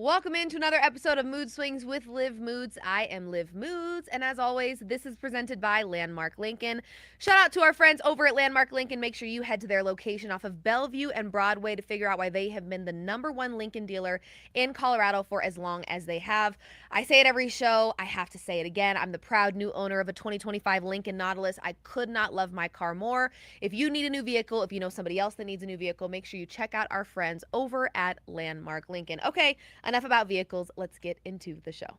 Welcome into another episode of Mood Swings with Liv Moods. I am Liv Moods, and as always, this is presented by Landmark Lincoln. Shout out to our friends over at Landmark Lincoln. Make sure you head to their location off of Bellevue and Broadway to figure out why they have been the #1 Lincoln dealer in Colorado for as long as they have. I say it every show. I have to say it again. I'm the proud new owner of a 2025 Lincoln Nautilus. I could not love my car more. If you need a new vehicle, if you know somebody else that needs a new vehicle, make sure you check out our friends over at Landmark Lincoln. Okay, enough about vehicles. Let's get into the show.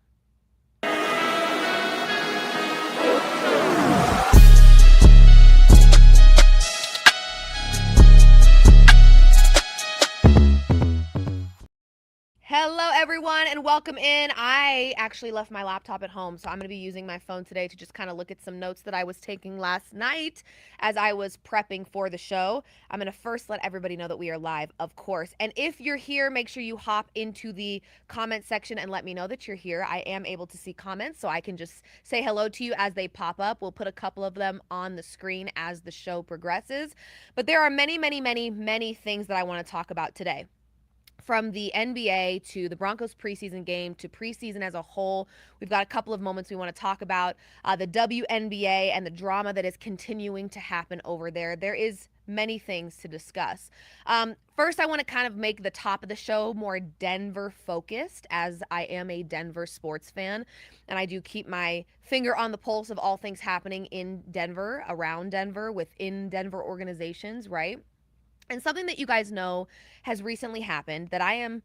Hello, everyone, and welcome in. I actually left my laptop at home, so I'm going to be using my phone today to just kind of look at some notes that I was taking last night as I was prepping for the show. I'm going to first let everybody know that we are live, of course. And if you're here, make sure you hop into the comment section and let me know that you're here. I am able to see comments, so I can just say hello to you as they pop up. We'll put a couple of them on the screen as the show progresses. But there are many, many, many, many things that I want to talk about today. From the NBA to the Broncos preseason game to preseason as a whole, we've got a couple of moments we want to talk about. The WNBA and the drama that is continuing to happen over there. There is many things to discuss. First, I want to kind of make the top of the show more Denver focused, as I am a Denver sports fan, and I do keep my finger on the pulse of all things happening in Denver, around Denver, within Denver organizations, right? And something that you guys know has recently happened that I am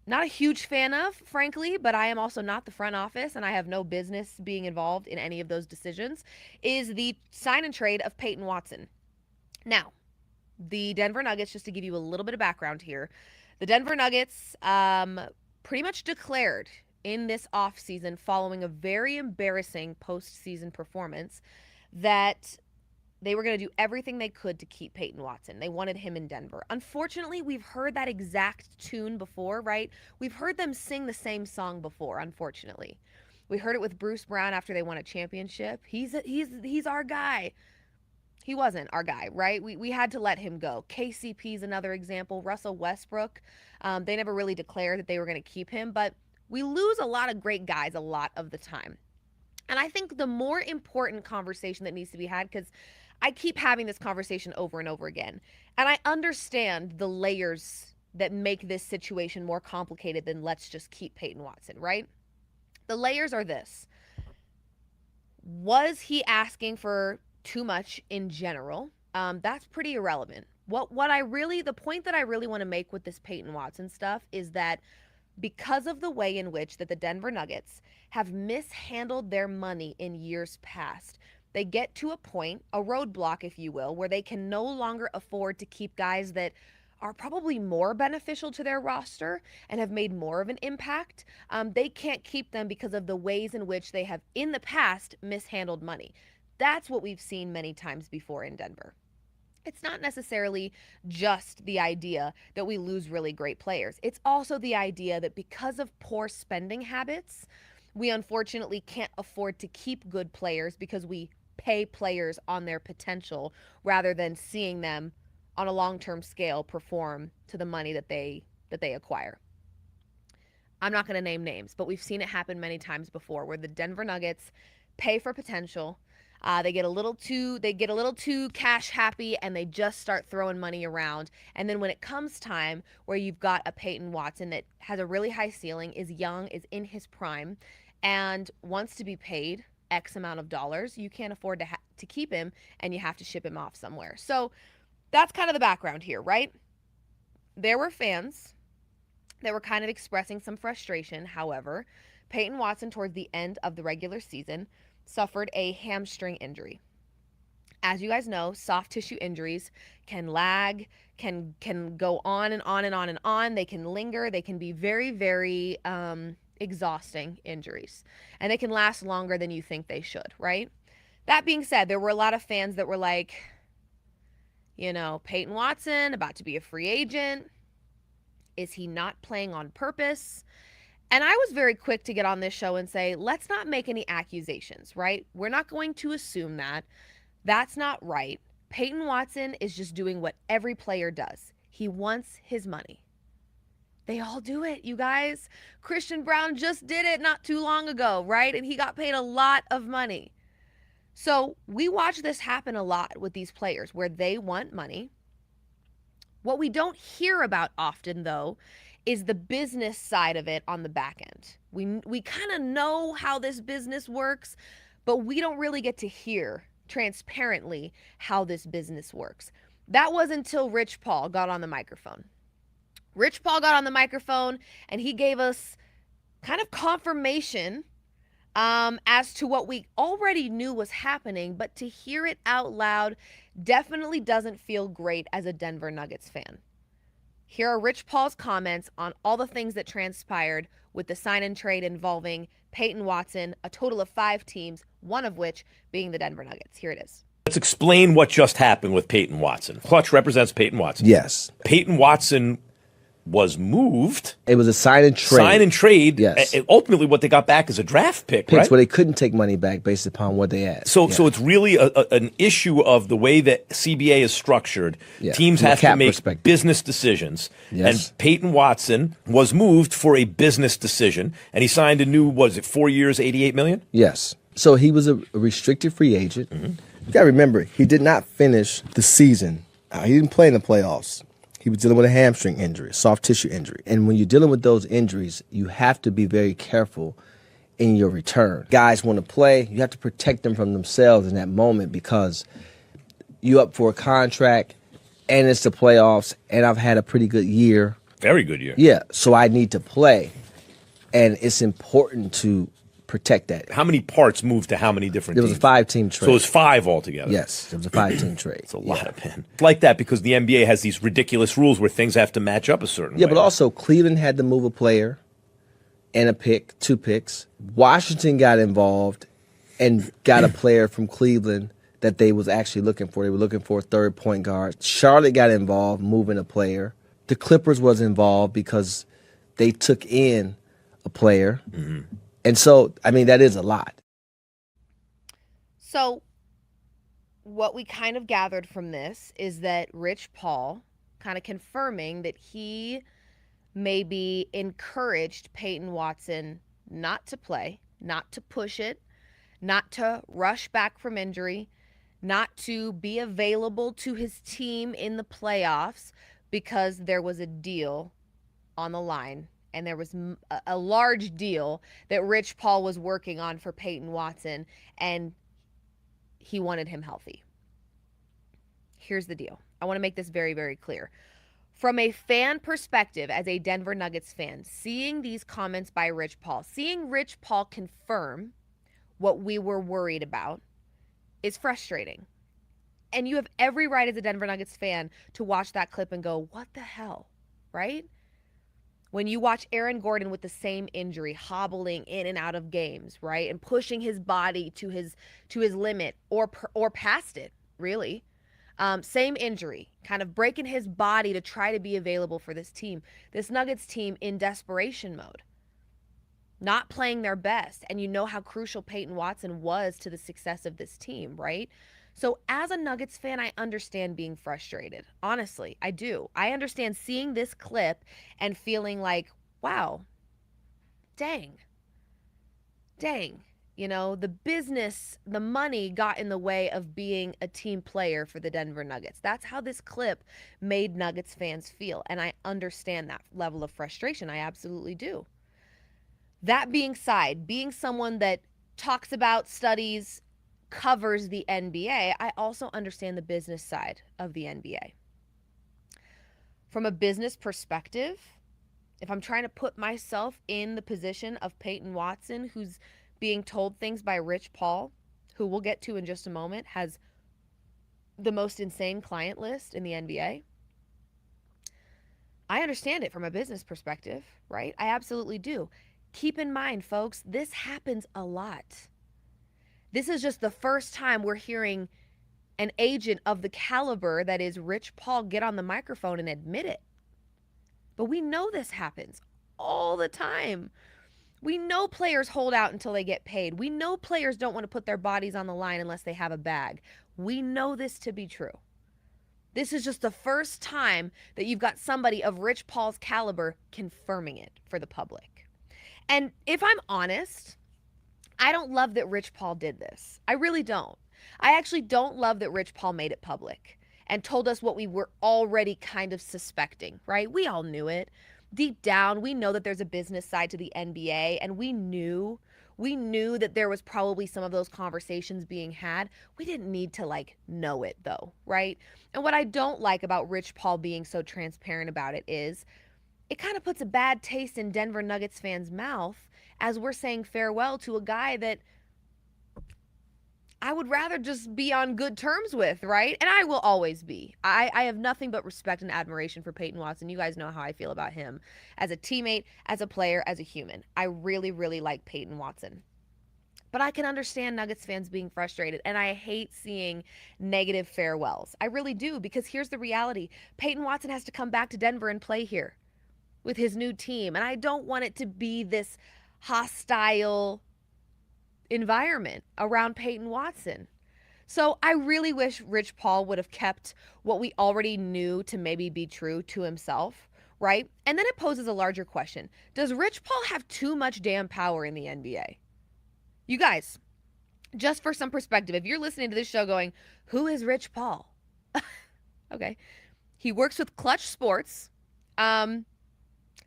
not a huge fan of, frankly, but I am also not the front office and I have no business being involved in any of those decisions, is the sign and trade of Peyton Watson. Now, the Denver Nuggets, just to give you a little bit of background here, the Denver Nuggets pretty much declared in this offseason, following a very embarrassing postseason performance, that they were going to do everything they could to keep Peyton Watson. They wanted him in Denver. Unfortunately, we've heard that exact tune before, right? We've heard them sing the same song before, unfortunately. We heard it with Bruce Brown after they won a championship. He's our guy. He wasn't our guy, right? We had to let him go. KCP's another example. Russell Westbrook, they never really declared that they were going to keep him, but we lose a lot of great guys a lot of the time. And I think the more important conversation that needs to be had, because I keep having this conversation over and over again, and I understand the layers that make this situation more complicated than let's just keep Peyton Watson, right? The layers are this. Was he asking for too much in general? That's pretty irrelevant. The point that I really want to make with this Peyton Watson stuff is that because of the way in which that the Denver Nuggets have mishandled their money in years past, they get to a point, a roadblock, if you will, where they can no longer afford to keep guys that are probably more beneficial to their roster and have made more of an impact. They can't keep them because of the ways in which they have, in the past, mishandled money. That's what we've seen many times before in Denver. It's not necessarily just the idea that we lose really great players. It's also the idea that because of poor spending habits, we unfortunately can't afford to keep good players because we pay players on their potential rather than seeing them on a long-term scale perform to the money that they acquire. I'm not going to name names, but we've seen it happen many times before where the Denver Nuggets pay for potential. They get a little too cash happy and they just start throwing money around. And then when it comes time where you've got a Peyton Watson that has a really high ceiling, is young, is in his prime, and wants to be paid X amount of dollars, you can't afford to keep him and you have to ship him off somewhere. So that's kind of the background here, right? There were fans that were kind of expressing some frustration. However, Peyton Watson, towards the end of the regular season, suffered a hamstring injury. As you guys know, soft tissue injuries can lag, can go on and on and on and on. They can linger. They can be very, very exhausting injuries. And they can last longer than you think they should, right? That being said, there were a lot of fans that were like, Peyton Watson, about to be a free agent. Is he not playing on purpose? And I was very quick to get on this show and say, let's not make any accusations, right? We're not going to assume that. That's not right. Peyton Watson is just doing what every player does. He wants his money. They all do it, you guys. Christian Brown just did it not too long ago, right? And he got paid a lot of money. So we watch this happen a lot with these players where they want money. What we don't hear about often, though, is the business side of it on the back end. We kind of know how this business works, but we don't really get to hear transparently how this business works. That was until Rich Paul got on the microphone. Rich Paul got on the microphone and he gave us kind of confirmation as to what we already knew was happening, but to hear it out loud definitely doesn't feel great as a Denver Nuggets fan. Here are Rich Paul's comments on all the things that transpired with the sign and trade involving Peyton Watson, a total of 5 teams, one of which being the Denver Nuggets. Here it is. Let's explain what just happened with Peyton Watson. Clutch represents Peyton Watson. Yes. Peyton Watson was moved. It was a sign and trade. Sign and trade. Yes. Ultimately, what they got back is a draft pick, Picks right? where they couldn't take money back based upon what they asked. So it's really an issue of the way that CBA is structured. Yeah. Teams From a have to cap make perspective. business decisions. Yes. And Peyton Watson was moved for a business decision, and he signed a new, 4 years, $88 million? Yes. So he was a restricted free agent. Mm-hmm. You got to remember, he did not finish the season. He didn't play in the playoffs. He was dealing with a hamstring injury, a soft tissue injury. And when you're dealing with those injuries, you have to be very careful in your return. Guys want to play. You have to protect them from themselves in that moment because you're up for a contract and it's the playoffs and I've had a pretty good year. Very good year. Yeah, so I need to play. And it's important to protect that. How many parts moved to how many different teams? It was a 5-team trade. So it was 5 altogether. Yes, it was a 5-team trade. It's a lot of men. It's like that because the NBA has these ridiculous rules where things have to match up a certain way. Yeah, but also Cleveland had to move a player and a pick, 2 picks. Washington got involved and got a player from Cleveland that they was actually looking for. They were looking for a third point guard. Charlotte got involved moving a player. The Clippers was involved because they took in a player. Mm-hmm. And so, I mean, that is a lot. So what we kind of gathered from this is that Rich Paul kind of confirming that he maybe encouraged Peyton Watson not to play, not to push it, not to rush back from injury, not to be available to his team in the playoffs because there was a deal on the line. And there was a large deal that Rich Paul was working on for Peyton Watson, and he wanted him healthy. Here's the deal. I want to make this very, very clear. From a fan perspective, as a Denver Nuggets fan, seeing these comments by Rich Paul, seeing Rich Paul confirm what we were worried about is frustrating. And you have every right as a Denver Nuggets fan to watch that clip and go, what the hell, right? When you watch Aaron Gordon with the same injury, hobbling in and out of games, right? And pushing his body to his limit or past it, really. Same injury, kind of breaking his body to try to be available for this team. This Nuggets team in desperation mode. Not playing their best. And you know how crucial Peyton Watson was to the success of this team, right? So as a Nuggets fan, I understand being frustrated. Honestly, I do. I understand seeing this clip and feeling like, wow, dang. You know, the business, the money got in the way of being a team player for the Denver Nuggets. That's how this clip made Nuggets fans feel. And I understand that level of frustration. I absolutely do. That being said, being someone that talks about, studies, covers the NBA, I also understand the business side of the NBA. From a business perspective, if I'm trying to put myself in the position of Peyton Watson, who's being told things by Rich Paul, who we'll get to in just a moment, has the most insane client list in the NBA, I understand it from a business perspective, right? I absolutely do. Keep in mind, folks, this happens a lot. This is just the first time we're hearing an agent of the caliber that is Rich Paul get on the microphone and admit it. But we know this happens all the time. We know players hold out until they get paid. We know players don't want to put their bodies on the line unless they have a bag. We know this to be true. This is just the first time that you've got somebody of Rich Paul's caliber confirming it for the public. And if I'm honest, I don't love that Rich Paul did this. I really don't. I actually don't love that Rich Paul made it public and told us what we were already kind of suspecting, right? We all knew it. Deep down, we know that there's a business side to the NBA, and we knew that there was probably some of those conversations being had. We didn't need to know it though, right? And what I don't like about Rich Paul being so transparent about it is it kind of puts a bad taste in Denver Nuggets fans' mouth as we're saying farewell to a guy that I would rather just be on good terms with, right? And I will always be. I have nothing but respect and admiration for Peyton Watson. You guys know how I feel about him as a teammate, as a player, as a human. I really, really like Peyton Watson. But I can understand Nuggets fans being frustrated, and I hate seeing negative farewells. I really do, because here's the reality. Peyton Watson has to come back to Denver and play here with his new team, and I don't want it to be this hostile environment around Peyton Watson. So I really wish Rich Paul would have kept what we already knew to maybe be true to himself, right? And then it poses a larger question. Does Rich Paul have too much damn power in the NBA? You guys, just for some perspective, if you're listening to this show going, who is Rich Paul? Okay. He works with Clutch Sports.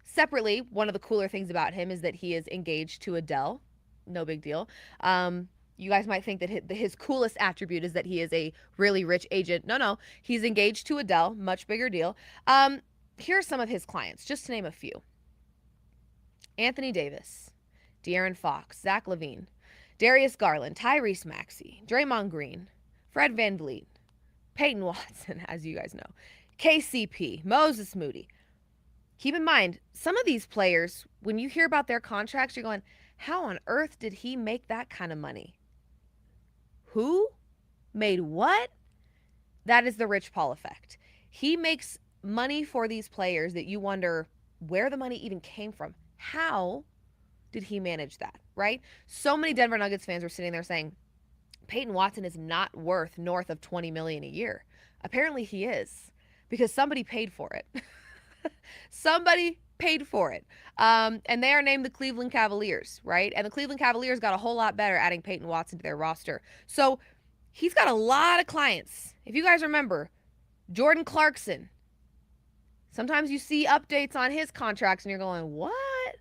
Separately, one of the cooler things about him is that he is engaged to Adele. No big deal. You guys might think that his coolest attribute is that he is a really rich agent. No, he's engaged to Adele. Much bigger deal. Here are some of his clients, just to name a few. Anthony Davis, De'Aaron Fox, Zach LaVine, Darius Garland, Tyrese Maxey, Draymond Green, Fred VanVleet, Peyton Watson, as you guys know, KCP, Moses Moody. Keep in mind, some of these players, when you hear about their contracts, you're going, how on earth did he make that kind of money? Who made what? That is the Rich Paul effect. He makes money for these players that you wonder where the money even came from. How did he manage that, right? So many Denver Nuggets fans were sitting there saying, Peyton Watson is not worth north of $20 million a year. Apparently he is, because somebody paid for it. Somebody paid for it. And they are named the Cleveland Cavaliers, right? And the Cleveland Cavaliers got a whole lot better adding Peyton Watson to their roster. So he's got a lot of clients. If you guys remember, Jordan Clarkson. Sometimes you see updates on his contracts and you're going, what?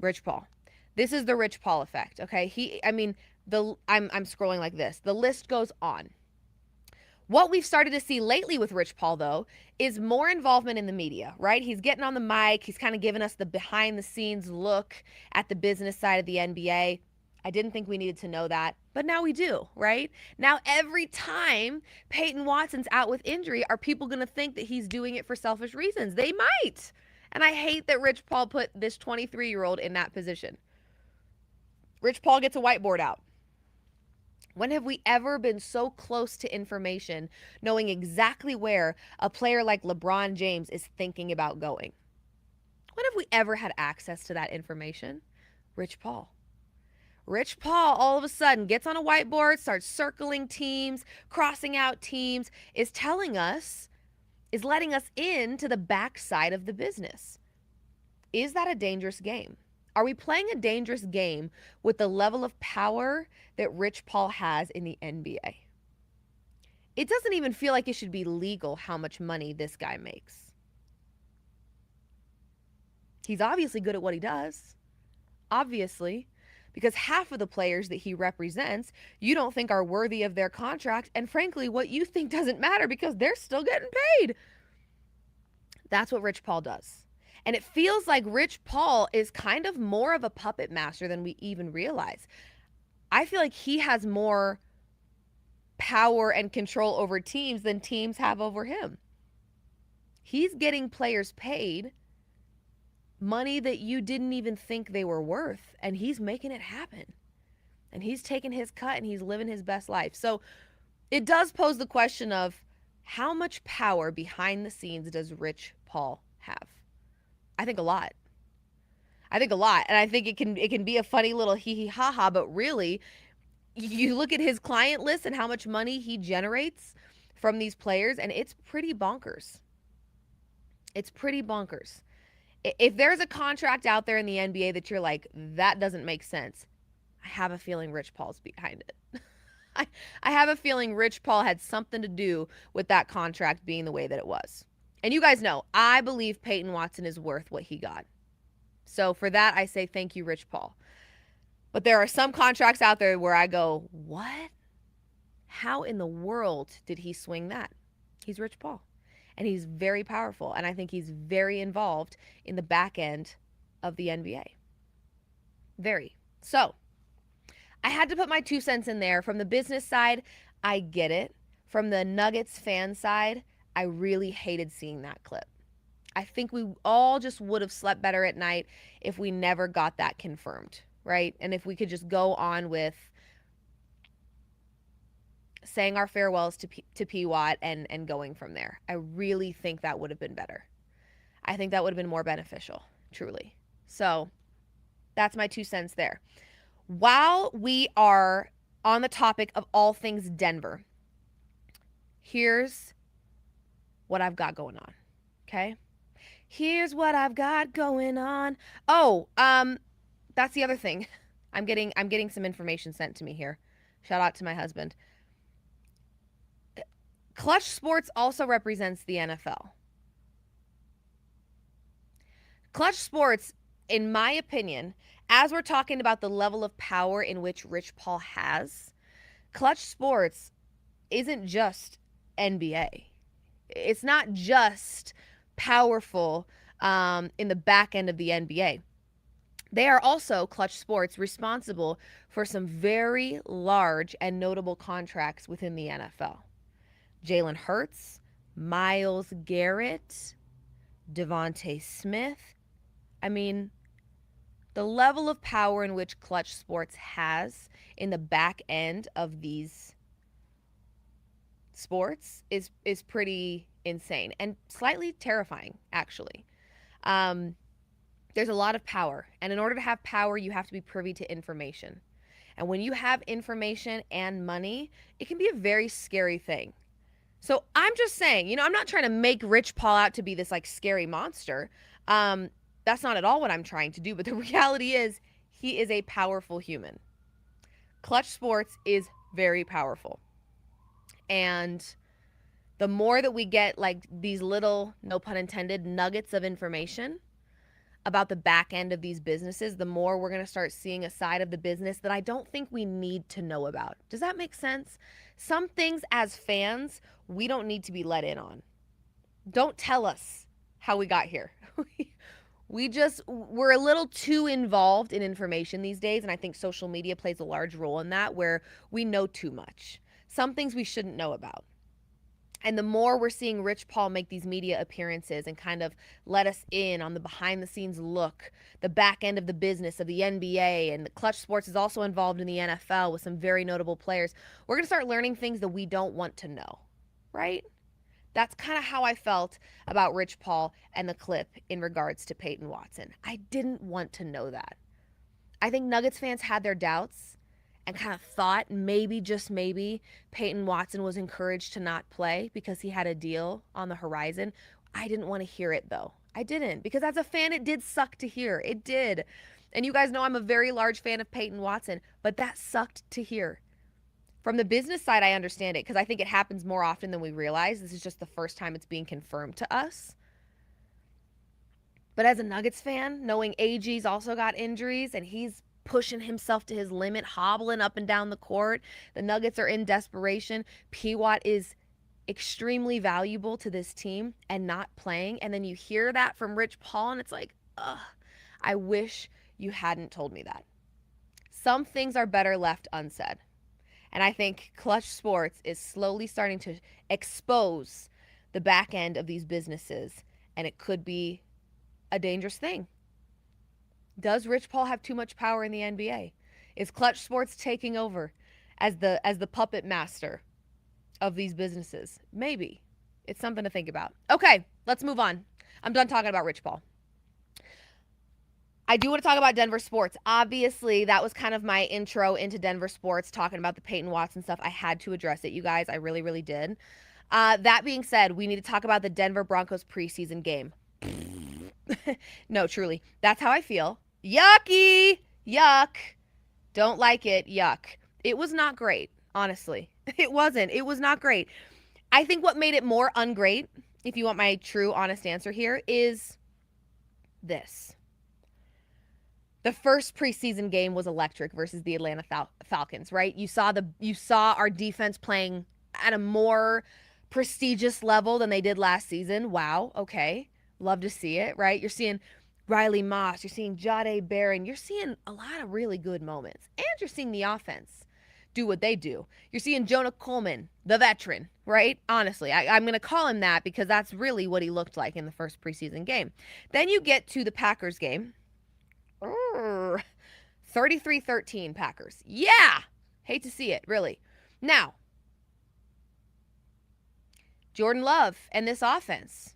Rich Paul. This is the Rich Paul effect, okay? I'm scrolling like this. The list goes on. What we've started to see lately with Rich Paul, though, is more involvement in the media, right? He's getting on the mic. He's kind of giving us the behind-the-scenes look at the business side of the NBA. I didn't think we needed to know that, but now we do, right? Now, every time Peyton Watson's out with injury, are people going to think that he's doing it for selfish reasons? They might. And I hate that Rich Paul put this 23-year-old in that position. Rich Paul gets a whiteboard out. When have we ever been so close to information, knowing exactly where a player like LeBron James is thinking about going? When have we ever had access to that information? Rich Paul. Rich Paul all of a sudden gets on a whiteboard, starts circling teams, crossing out teams, is letting us into the backside of the business. Is that a dangerous game? Are we playing a dangerous game with the level of power that Rich Paul has in the NBA? It doesn't even feel like it should be legal how much money this guy makes. He's obviously good at what he does. Obviously. Because half of the players that he represents, you don't think are worthy of their contract. And frankly, what you think doesn't matter because they're still getting paid. That's what Rich Paul does. And it feels like Rich Paul is kind of more of a puppet master than we even realize. I feel like he has more power and control over teams than teams have over him. He's getting players paid money that you didn't even think they were worth, and he's making it happen. And he's taking his cut and he's living his best life. So it does pose the question of how much power behind the scenes does Rich Paul have? I think a lot. And I think it can be a funny little hee ha ha, but really, you look at his client list and how much money he generates from these players, and it's pretty bonkers. It's pretty bonkers. If there's a contract out there in the NBA that you're like, that doesn't make sense, I have a feeling Rich Paul's behind it. I have a feeling Rich Paul had something to do with that contract being the way that it was. And you guys know, I believe Peyton Watson is worth what he got. So for that, I say thank you, Rich Paul. But there are some contracts out there where I go, what? How in the world did he swing that? He's Rich Paul. And he's very powerful. And I think he's very involved in the back end of the NBA. Very. So I had to put my 2 cents in there. From the business side, I get it. From the Nuggets fan side, I really hated seeing that clip. I think we all just would have slept better at night if we never got that confirmed, right? And if we could just go on with saying our farewells to P. Watt and going from there. I really think that would have been better. I think that would have been more beneficial, truly. So that's my 2 cents there. While we are on the topic of all things Denver, here's what I've got going on, okay? Here's what I've got going on. Oh, that's the other thing. I'm getting some information sent to me here. Shout out to my husband. Clutch Sports also represents the NFL. Clutch Sports, in my opinion, as we're talking about the level of power in which Rich Paul has, Clutch Sports isn't just NBA. It's not just powerful in the back end of the NBA. They are also, Clutch Sports, responsible for some very large and notable contracts within the NFL. Jalen Hurts, Myles Garrett, Devontae Smith. I mean, the level of power in which Clutch Sports has in the back end of these sports is pretty insane and slightly terrifying, actually. There's a lot of power, and in order to have power, you have to be privy to information. And when you have information and money, it can be a very scary thing. So I'm just saying, I'm not trying to make Rich Paul out to be this like scary monster. That's not at all what I'm trying to do. But the reality is he is a powerful human. Clutch Sports is very powerful. And the more that we get like these little, no pun intended, nuggets of information about the back end of these businesses, the more we're going to start seeing a side of the business that I don't think we need to know about. Does that make sense? Some things as fans, we don't need to be let in on. Don't tell us how we got here. We're a little too involved in information these days, and I think social media plays a large role in that, where we know too much. Some things we shouldn't know about. And the more we're seeing Rich Paul make these media appearances and kind of let us in on the behind the scenes look, the back end of the business of the NBA, and the Clutch Sports is also involved in the NFL with some very notable players, we're going to start learning things that we don't want to know, right? That's kind of how I felt about Rich Paul and the clip in regards to Peyton Watson. I didn't want to know that. I think Nuggets fans had their doubts and kind of thought maybe, just maybe, Peyton Watson was encouraged to not play because he had a deal on the horizon. I didn't want to hear it, though. I didn't, because as a fan, it did suck to hear. It did. And you guys know I'm a very large fan of Peyton Watson, but that sucked to hear. From the business side, I understand it, because I think it happens more often than we realize. This is just the first time it's being confirmed to us. But as a Nuggets fan, knowing AG's also got injuries and he's pushing himself to his limit, hobbling up and down the court. The Nuggets are in desperation. P. Watt is extremely valuable to this team and not playing. And then you hear that from Rich Paul and it's like, ugh, I wish you hadn't told me that. Some things are better left unsaid. And I think Clutch Sports is slowly starting to expose the back end of these businesses, and it could be a dangerous thing. Does Rich Paul have too much power in the NBA? Is Clutch Sports taking over as the puppet master of these businesses? Maybe. It's something to think about. Okay, let's move on. I'm done talking about Rich Paul. I do want to talk about Denver sports. Obviously, that was kind of my intro into Denver sports, talking about the Peyton Watson stuff. I had to address it, you guys. I really, really did. That being said, we need to talk about the Denver Broncos preseason game. No, truly. That's how I feel. Yucky! Yuck. Don't like it. Yuck. It was not great, honestly. It wasn't. It was not great. I think what made it more ungreat, if you want my true, honest answer here, is this. The first preseason game was electric versus the Atlanta Falcons, right? You saw our defense playing at a more prestigious level than they did last season. Wow, okay. Love to see it, right? You're seeing Riley Moss, you're seeing Jahdae Barron, you're seeing a lot of really good moments. And you're seeing the offense do what they do. You're seeing Jonah Coleman, the veteran, right? Honestly, I'm going to call him that because that's really what he looked like in the first preseason game. Then you get to the Packers game. 33-13 Packers. Yeah! Hate to see it, really. Now, Jordan Love and this offense,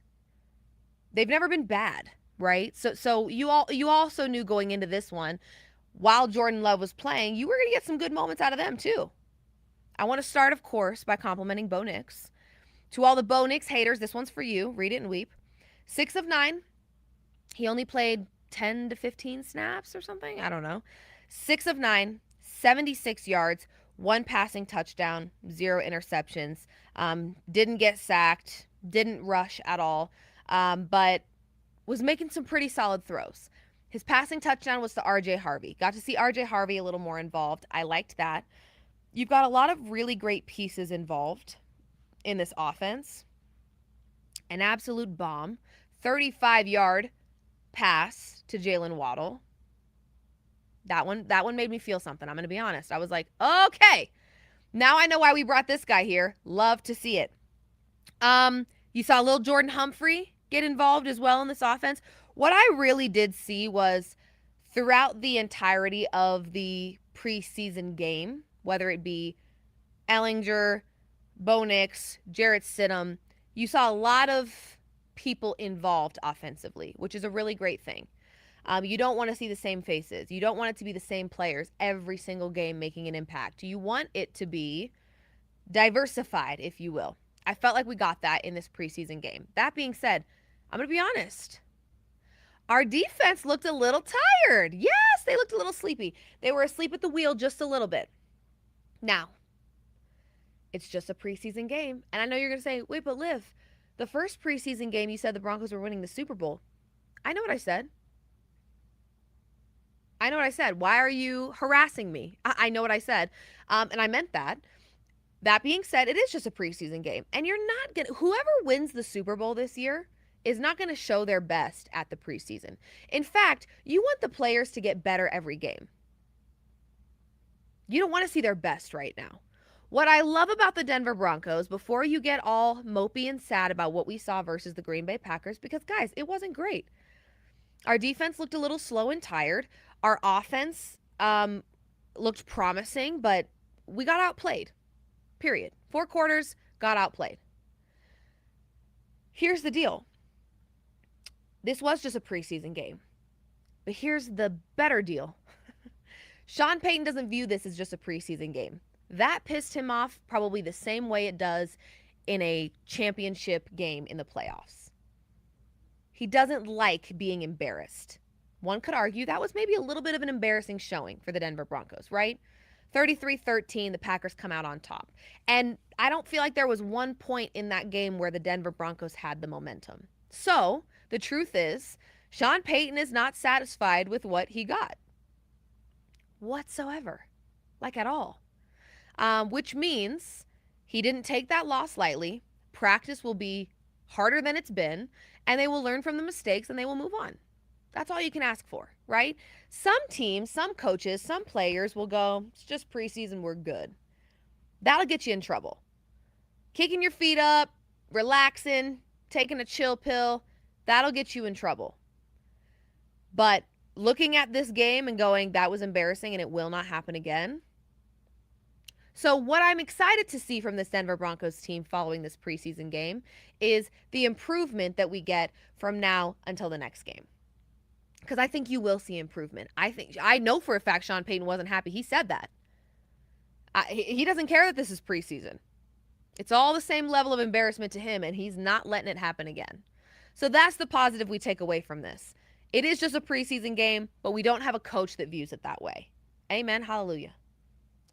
they've never been bad, right? So you also knew going into this one, while Jordan Love was playing, you were going to get some good moments out of them too. I want to start, of course, by complimenting Bo Nix. To all the Bo Nix haters, this one's for you. Read it and weep. 6 of 9. He only played 10 to 15 snaps or something. I don't know. 6 of 9, 76 yards, 1 passing touchdown, 0 interceptions. Didn't get sacked, didn't rush at all, but was making some pretty solid throws. His passing touchdown was to RJ Harvey. Got to see RJ Harvey a little more involved. I liked that. You've got a lot of really great pieces involved in this offense. An absolute bomb. 35-yard pass to Jalen Waddle. That one made me feel something. I'm going to be honest. I was like, okay, now I know why we brought this guy here. Love to see it. You saw little Jordan Humphrey get involved as well in this offense. What I really did see was throughout the entirety of the preseason game, whether it be Ellinger, Bo Nix, Jarrett Stidham, you saw a lot of people involved offensively, which is a really great thing. You don't want to see the same faces. You don't want it to be the same players every single game making an impact. You want it to be diversified, if you will. I felt like we got that in this preseason game. That being said, I'm going to be honest. Our defense looked a little tired. Yes, they looked a little sleepy. They were asleep at the wheel just a little bit. Now, it's just a preseason game. And I know you're going to say, wait, but Liv, the first preseason game, you said the Broncos were winning the Super Bowl. I know what I said. Why are you harassing me? I know what I said. And I meant that. That being said, it is just a preseason game. And you're not going to, whoever wins the Super Bowl this year is not going to show their best at the preseason. In fact, you want the players to get better every game. You don't want to see their best right now. What I love about the Denver Broncos, before you get all mopey and sad about what we saw versus the Green Bay Packers, because guys, it wasn't great. Our defense looked a little slow and tired. Our offense looked promising, but we got outplayed. Period. 4 quarters, got outplayed. Here's the deal. This was just a preseason game. But here's the better deal. Sean Payton doesn't view this as just a preseason game. That pissed him off probably the same way it does in a championship game in the playoffs. He doesn't like being embarrassed. One could argue that was maybe a little bit of an embarrassing showing for the Denver Broncos, right? 33-13, the Packers come out on top. And I don't feel like there was one point in that game where the Denver Broncos had the momentum. So, the truth is, Sean Payton is not satisfied with what he got. Whatsoever. Like at all. Which means he didn't take that loss lightly. Practice will be harder than it's been, and they will learn from the mistakes and they will move on. That's all you can ask for, right? Some teams, some coaches, some players will go, it's just preseason, we're good. That'll get you in trouble. Kicking your feet up, relaxing, taking a chill pill, that'll get you in trouble. But looking at this game and going, that was embarrassing and it will not happen again. So what I'm excited to see from this Denver Broncos team following this preseason game is the improvement that we get from now until the next game. Because I think you will see improvement. I know for a fact Sean Payton wasn't happy. He said that. He doesn't care that this is preseason. It's all the same level of embarrassment to him, and he's not letting it happen again. So that's the positive we take away from this. It is just a preseason game, but we don't have a coach that views it that way. Amen. Hallelujah.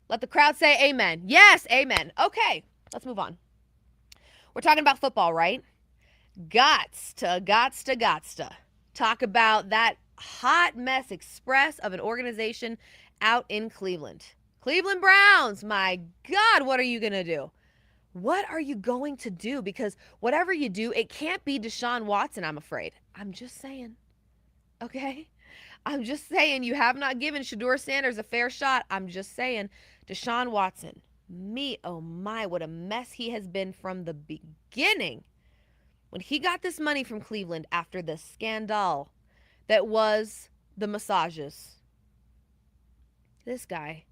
Let the crowd say amen. Yes, amen. Okay, let's move on. We're talking about football, right? Gots to talk about that hot mess express of an organization out in Cleveland. Cleveland Browns, my God, what are you going to do? What are you going to do? Because whatever you do, it can't be Deshaun Watson, I'm afraid. I'm just saying. Okay? I'm just saying you have not given Shedeur Sanders a fair shot. I'm just saying Deshaun Watson, me, oh my, what a mess he has been from the beginning. When he got this money from Cleveland after the scandal that was the massages, this guy,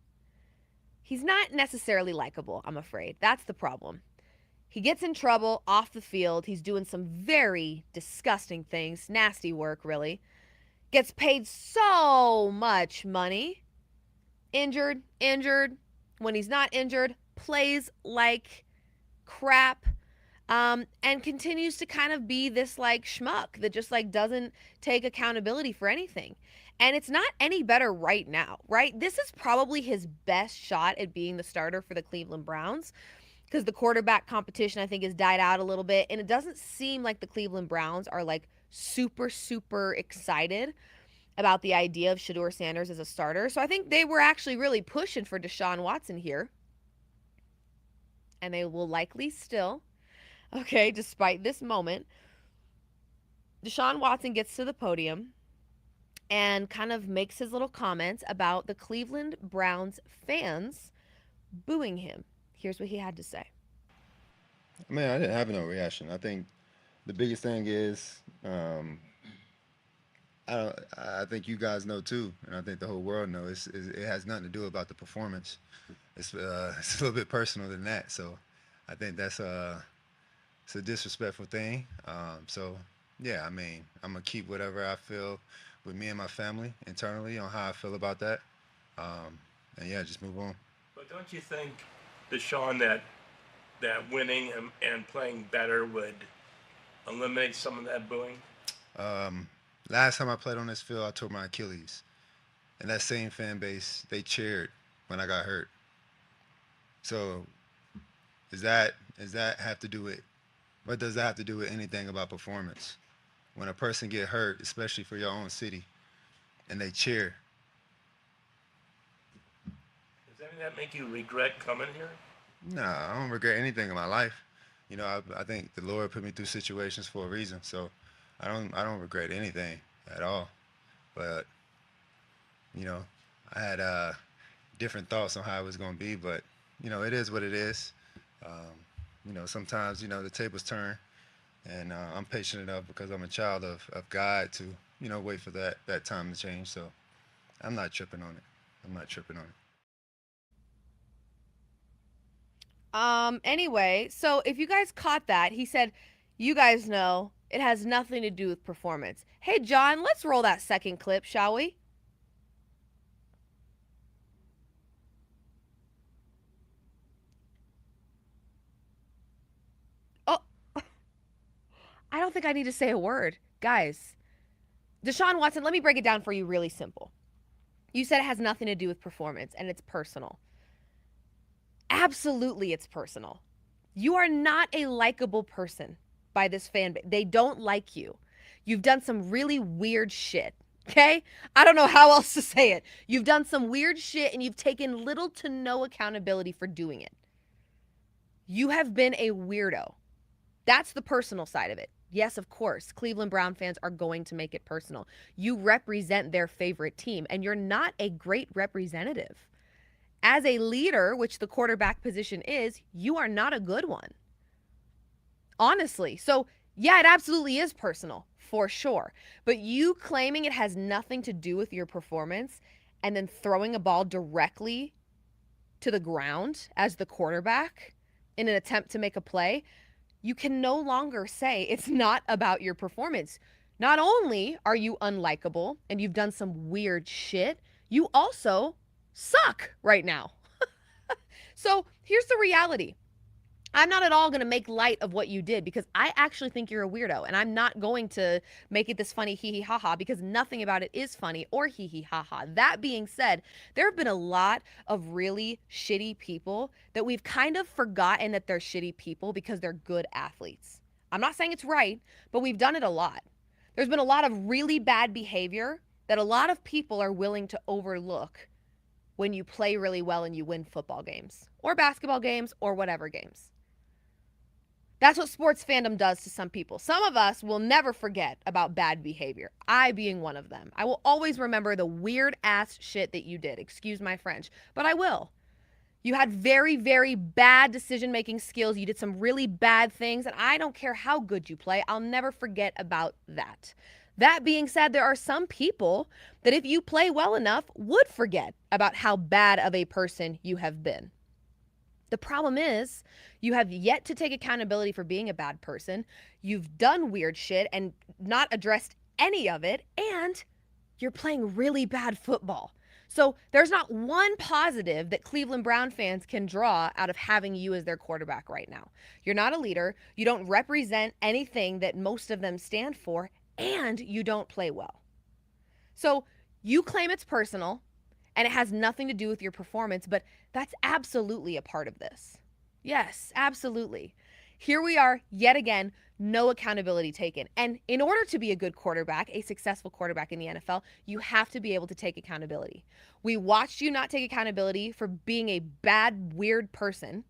he's not necessarily likable, I'm afraid. That's the problem. He gets in trouble off the field. He's doing some very disgusting things, nasty work, really. Gets paid so much money. Injured. When he's not injured, plays like crap. And continues to kind of be this like schmuck that just like doesn't take accountability for anything. And it's not any better right now, right? This is probably his best shot at being the starter for the Cleveland Browns because the quarterback competition, I think, has died out a little bit. And it doesn't seem like the Cleveland Browns are like super, super excited about the idea of Shedeur Sanders as a starter. So I think they were actually really pushing for Deshaun Watson here. And they will likely still. Okay, despite this moment, Deshaun Watson gets to the podium and kind of makes his little comments about the Cleveland Browns fans booing him. Here's what he had to say. Man, I didn't have no reaction. I think the biggest thing is, I think you guys know too, and I think the whole world knows. It has nothing to do about the performance. It's a little bit personal than that. So, I think that's it's a disrespectful thing. So, yeah, I mean, I'm going to keep whatever I feel with me and my family internally on how I feel about that. And, yeah, just move on. But don't you think, Deshaun, that winning and playing better would eliminate some of that booing? Last time I played on this field, I tore my Achilles. And that same fan base, they cheered when I got hurt. So, does that have to do with what does that have to do with anything about performance? When a person get hurt, especially for your own city, and they cheer. Does any of that make you regret coming here? Nah, I don't regret anything in my life. You know, I think the Lord put me through situations for a reason, so I don't regret anything at all. But you know, I had different thoughts on how it was going to be, but you know, it is what it is. You know, sometimes, you know, the tables turn, and I'm patient enough because I'm a child of God to, you know, wait for that time to change. So I'm not tripping on it. Anyway, so if you guys caught that, he said, you guys know it has nothing to do with performance. Hey, John, let's roll that second clip, shall we? I don't think I need to say a word. Guys, Deshaun Watson, let me break it down for you really simple. You said it has nothing to do with performance and it's personal. Absolutely, it's personal. You are not a likable person by this fan base. They don't like you. You've done some really weird shit, okay? I don't know how else to say it. You've done some weird shit and you've taken little to no accountability for doing it. You have been a weirdo. That's the personal side of it. Yes, of course, Cleveland Brown fans are going to make it personal. You represent their favorite team, and you're not a great representative. As a leader, which the quarterback position is, you are not a good one. Honestly. So, yeah, it absolutely is personal, for sure. But you claiming it has nothing to do with your performance and then throwing a ball directly to the ground as the quarterback in an attempt to make a play, you can no longer say it's not about your performance. Not only are you unlikable and you've done some weird shit, you also suck right now. So here's the reality. I'm not at all going to make light of what you did because I actually think you're a weirdo, and I'm not going to make it this funny hee hee ha ha because nothing about it is funny or hee hee ha ha. That being said, there have been a lot of really shitty people that we've kind of forgotten that they're shitty people because they're good athletes. I'm not saying it's right, but we've done it a lot. There's been a lot of really bad behavior that a lot of people are willing to overlook when you play really well and you win football games or basketball games or whatever games. That's what sports fandom does to some people. Some of us will never forget about bad behavior, I being one of them. I will always remember the weird ass shit that you did. Excuse my French, but I will. You had very, very bad decision-making skills. You did some really bad things, and I don't care how good you play. I'll never forget about that. That being said, there are some people that if you play well enough would forget about how bad of a person you have been. The problem is you have yet to take accountability for being a bad person. You've done weird shit and not addressed any of it, and you're playing really bad football. So there's not one positive that Cleveland Brown fans can draw out of having you as their quarterback right now. You're not a leader. You don't represent anything that most of them stand for, and you don't play well. So you claim it's personal and it has nothing to do with your performance, but that's absolutely a part of this. Yes, absolutely. Here we are yet again, no accountability taken. And in order to be a good quarterback, a successful quarterback in the NFL, you have to be able to take accountability. We watched you not take accountability for being a bad, weird person.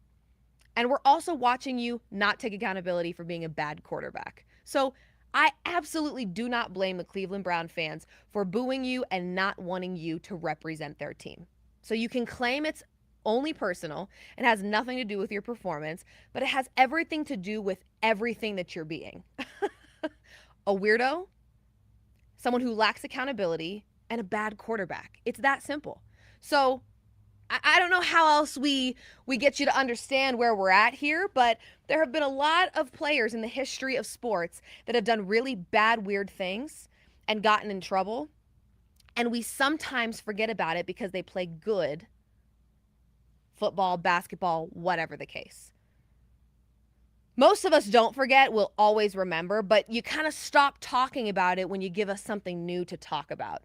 And we're also watching you not take accountability for being a bad quarterback. So I absolutely do not blame the Cleveland Brown fans for booing you and not wanting you to represent their team. So you can claim it's only personal and has nothing to do with your performance, but it has everything to do with everything that you're being. A weirdo, someone who lacks accountability, and a bad quarterback. It's that simple. So I don't know how else we get you to understand where we're at here, but there have been a lot of players in the history of sports that have done really bad, weird things and gotten in trouble. And we sometimes forget about it because they play good football, basketball, whatever the case. Most of us don't forget, we'll always remember, but you kind of stop talking about it when you give us something new to talk about.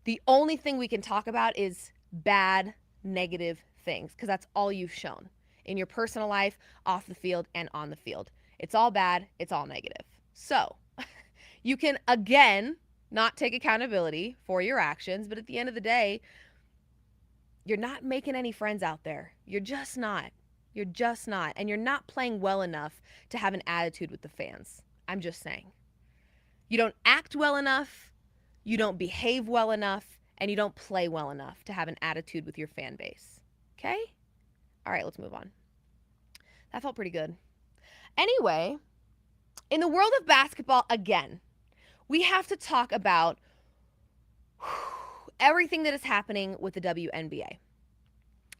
The only thing we can talk about is bad, negative things, because that's all you've shown in your personal life, off the field, and on the field. It's all bad. It's all negative. So you can, again, not take accountability for your actions, but at the end of the day, you're not making any friends out there. You're just not. You're just not. And you're not playing well enough to have an attitude with the fans. I'm just saying. You don't act well enough, you don't behave well enough, and you don't play well enough to have an attitude with your fan base. Okay? All right, let's move on. That felt pretty good. Anyway, in the world of basketball, again, we have to talk about everything that is happening with the WNBA.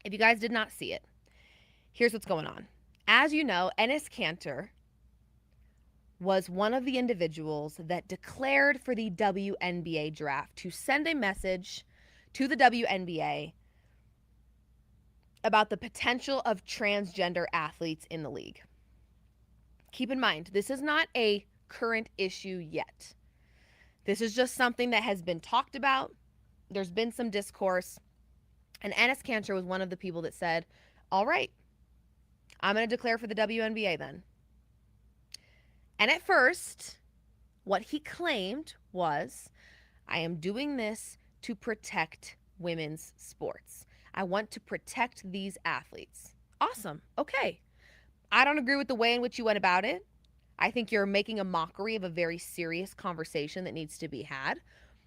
If you guys did not see it, here's what's going on. As you know, Kanter was one of the individuals that declared for the WNBA draft to send a message to the WNBA about the potential of transgender athletes in the league. Keep in mind, this is not a current issue yet. This is just something that has been talked about. There's been some discourse. And Kanter was one of the people that said, all right, I'm going to declare for the WNBA then. And at first, what he claimed was, I am doing this to protect women's sports. I want to protect these athletes. Awesome. Okay. I don't agree with the way in which you went about it. I think you're making a mockery of a very serious conversation that needs to be had.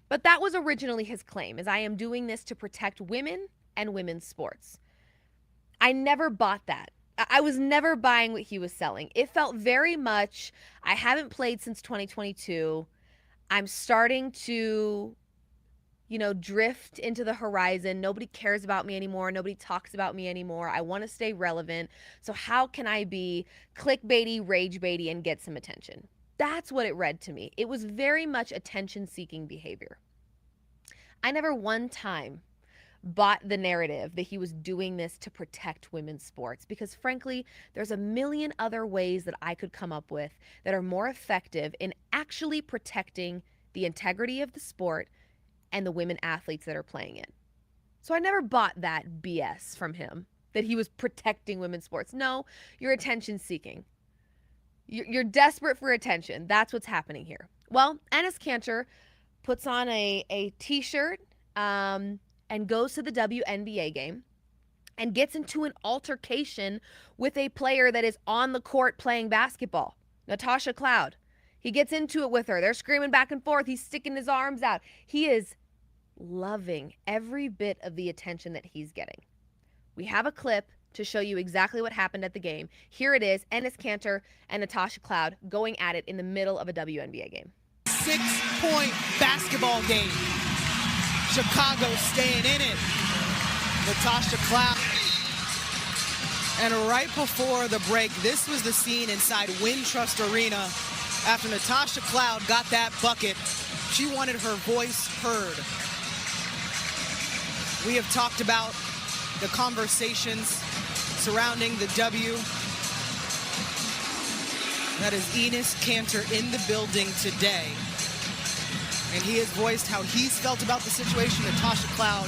But that was originally his claim, is I am doing this to protect women and women's sports. I never bought that. I was never buying what he was selling. It felt very much, I haven't played since 2022. I'm starting to, drift into the horizon. Nobody cares about me anymore. Nobody talks about me anymore. I want to stay relevant. So how can I be clickbaity, rage baity, and get some attention? That's what it read to me. It was very much attention-seeking behavior. I never one time bought the narrative that he was doing this to protect women's sports, because frankly, there's a million other ways that I could come up with that are more effective in actually protecting the integrity of the sport and the women athletes that are playing it. So I never bought that BS from him, that he was protecting women's sports. No, you're attention seeking. You're desperate for attention. That's what's happening here. Well, Enes Kanter puts on a t-shirt and goes to the WNBA game and gets into an altercation with a player that is on the court playing basketball, Natasha Cloud. He gets into it with her. They're screaming back and forth. He's sticking his arms out. He is loving every bit of the attention that he's getting. We have a clip to show you exactly what happened at the game. Here it is, Enes Kanter and Natasha Cloud going at it in the middle of a WNBA game. 6-point basketball game. Chicago staying in it. Natasha Cloud. And right before the break, this was the scene inside Wintrust Arena after Natasha Cloud got that bucket. She wanted her voice heard. We have talked about the conversations surrounding the W. That is Enes Kanter in the building today. And he has voiced how he's felt about the situation. Natasha Cloud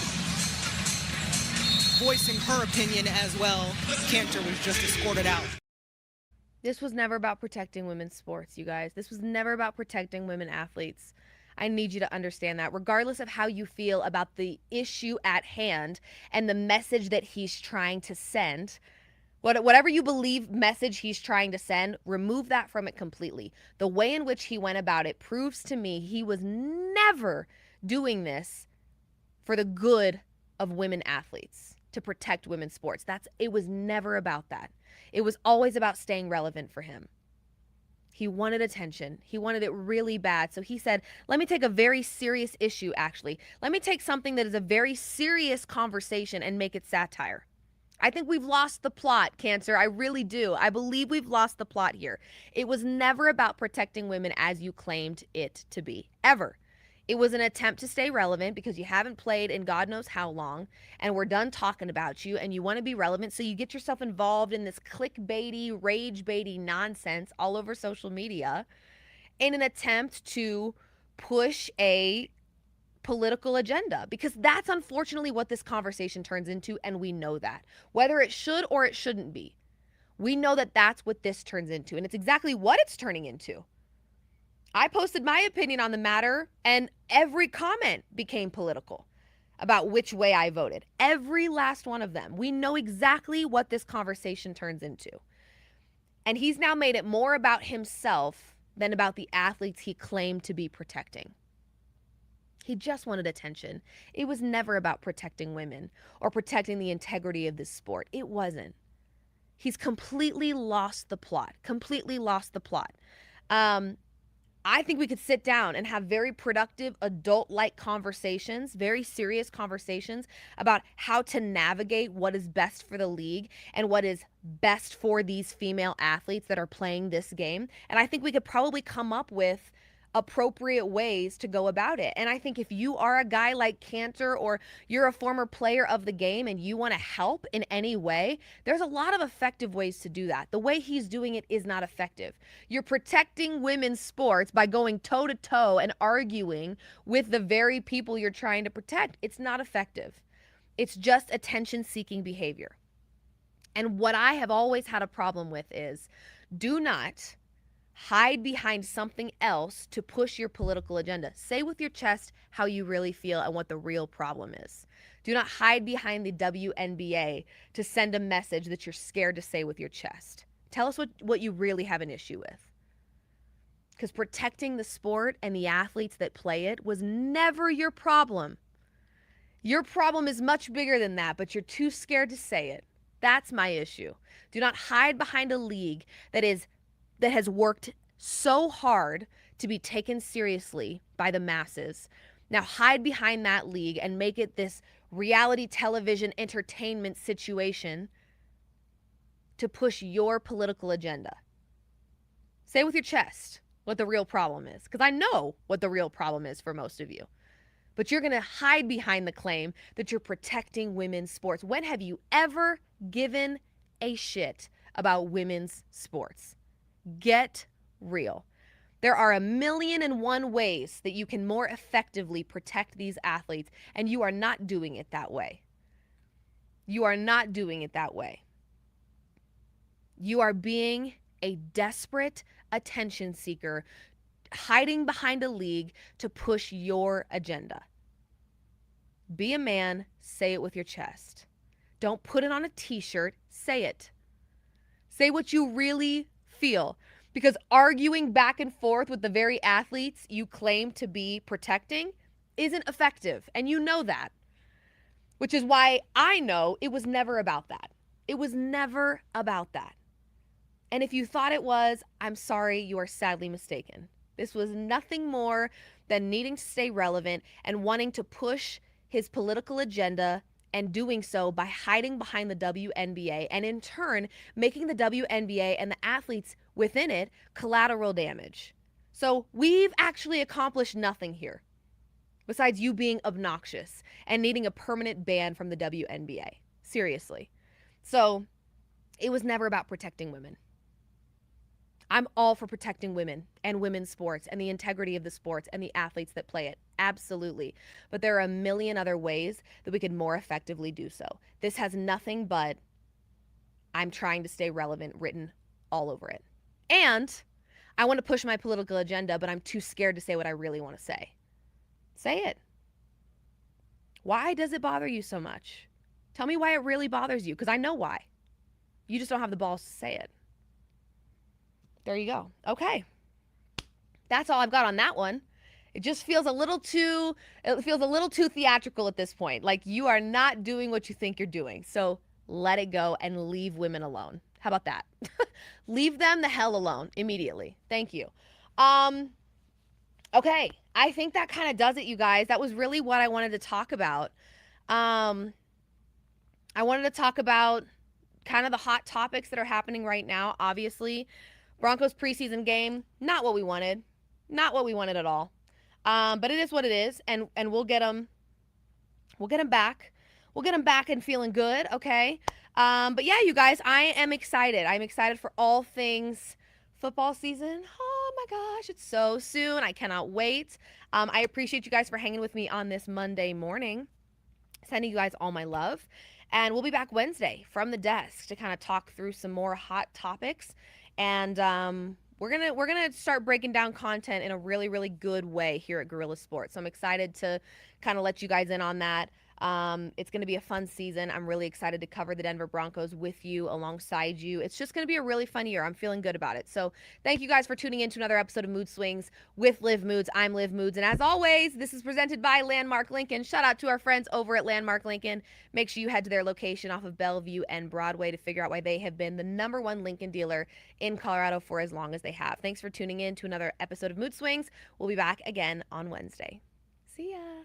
voicing her opinion as well. Kanter was just escorted out. This was never about protecting women's sports, you guys. This was never about protecting women athletes. I need you to understand that, regardless of how you feel about the issue at hand and the message that he's trying to send, whatever you believe message he's trying to send, remove that from it completely. The way in which he went about it proves to me he was never doing this for the good of women athletes, to protect women's sports. It was never about that. It was always about staying relevant for him. He wanted attention. He wanted it really bad. So he said, let me take a very serious issue, actually. Let me take something that is a very serious conversation and make it satire. I think we've lost the plot, Kanter. I really do. I believe we've lost the plot here. It was never about protecting women as you claimed it to be, ever. It was an attempt to stay relevant because you haven't played in God knows how long, and we're done talking about you, and you want to be relevant, so you get yourself involved in this clickbaity, rage-baity nonsense all over social media in an attempt to push a political agenda, because that's unfortunately what this conversation turns into, and we know that. Whether it should or it shouldn't be, we know that that's what this turns into, and it's exactly what it's turning into. I posted my opinion on the matter, and every comment became political about which way I voted. Every last one of them. We know exactly what this conversation turns into. And he's now made it more about himself than about the athletes he claimed to be protecting. He just wanted attention. It was never about protecting women or protecting the integrity of this sport. It wasn't. He's completely lost the plot. Completely lost the plot. I think we could sit down and have very productive adult-like conversations, very serious conversations about how to navigate what is best for the league and what is best for these female athletes that are playing this game. And I think we could probably come up with appropriate ways to go about it. And I think if you are a guy like Kanter, or you're a former player of the game and you want to help in any way, there's a lot of effective ways to do that. The way he's doing it is not effective. You're protecting women's sports by going toe to toe and arguing with the very people you're trying to protect. It's not effective. It's just attention-seeking behavior. And what I have always had a problem with is, do not hide behind something else to push your political agenda. Say with your chest how you really feel and what the real problem is. Do not hide behind the WNBA to send a message that you're scared to say with your chest. Tell us what you really have an issue with. Because protecting the sport and the athletes that play it was never your problem. Your problem is much bigger than that, but you're too scared to say it. That's my issue. Do not hide behind a league that has worked so hard to be taken seriously by the masses. Now hide behind that league and make it this reality television entertainment situation to push your political agenda. Say with your chest what the real problem is, because I know what the real problem is for most of you. But you're going to hide behind the claim that you're protecting women's sports. When have you ever given a shit about women's sports? Get real. There are 1,000,001 ways that you can more effectively protect these athletes, and you are not doing it that way. You are not doing it that way. You are being a desperate attention seeker, hiding behind a league to push your agenda. Be a man, say it with your chest. Don't put it on a t-shirt, say it. Say what you really feel. Because arguing back and forth with the very athletes you claim to be protecting isn't effective, and you know that. Which is why I know it was never about that. It was never about that. And if you thought it was, I'm sorry, you are sadly mistaken. This was nothing more than needing to stay relevant and wanting to push his political agenda, and doing so by hiding behind the WNBA, and in turn making the WNBA and the athletes within it collateral damage. So we've actually accomplished nothing here besides you being obnoxious and needing a permanent ban from the WNBA. Seriously. So it was never about protecting women. I'm all for protecting women and women's sports and the integrity of the sports and the athletes that play it. Absolutely. But there are 1,000,000 other ways that we could more effectively do so. This has nothing but I'm trying to stay relevant written all over it. And I want to push my political agenda, but I'm too scared to say what I really want to say. Say it. Why does it bother you so much? Tell me why it really bothers you, because I know why. You just don't have the balls to say it. There you go. Okay. That's all I've got on that one. It just feels a little too theatrical at this point. Like you are not doing what you think you're doing. So let it go and leave women alone. How about that? Leave them the hell alone immediately. Thank you. Okay. I think that kind of does it, you guys. That was really what I wanted to talk about. I wanted to talk about kind of the hot topics that are happening right now. Obviously, Broncos preseason game, not what we wanted. Not what we wanted at all. But it is what it is, and we'll get them back. We'll get them back and feeling good, okay? But yeah, you guys, I am excited. I'm excited for all things football season. Oh my gosh, it's so soon. I cannot wait. I appreciate you guys for hanging with me on this Monday morning. Sending you guys all my love. And we'll be back Wednesday from the desk to kind of talk through some more hot topics. And we're gonna start breaking down content in a really, really good way here at Guerrilla Sports. So I'm excited to kind of let you guys in on that. It's going to be a fun season. I'm really excited to cover the Denver Broncos with you, alongside you. It's just going to be a really fun year. I'm feeling good about it. So thank you guys for tuning in to another episode of Mood Swings with Liv Moods. I'm Liv Moods. And as always, this is presented by Landmark Lincoln. Shout out to our friends over at Landmark Lincoln. Make sure you head to their location off of Bellevue and Broadway to figure out why they have been the #1 Lincoln dealer in Colorado for as long as they have. Thanks for tuning in to another episode of Mood Swings. We'll be back again on Wednesday. See ya.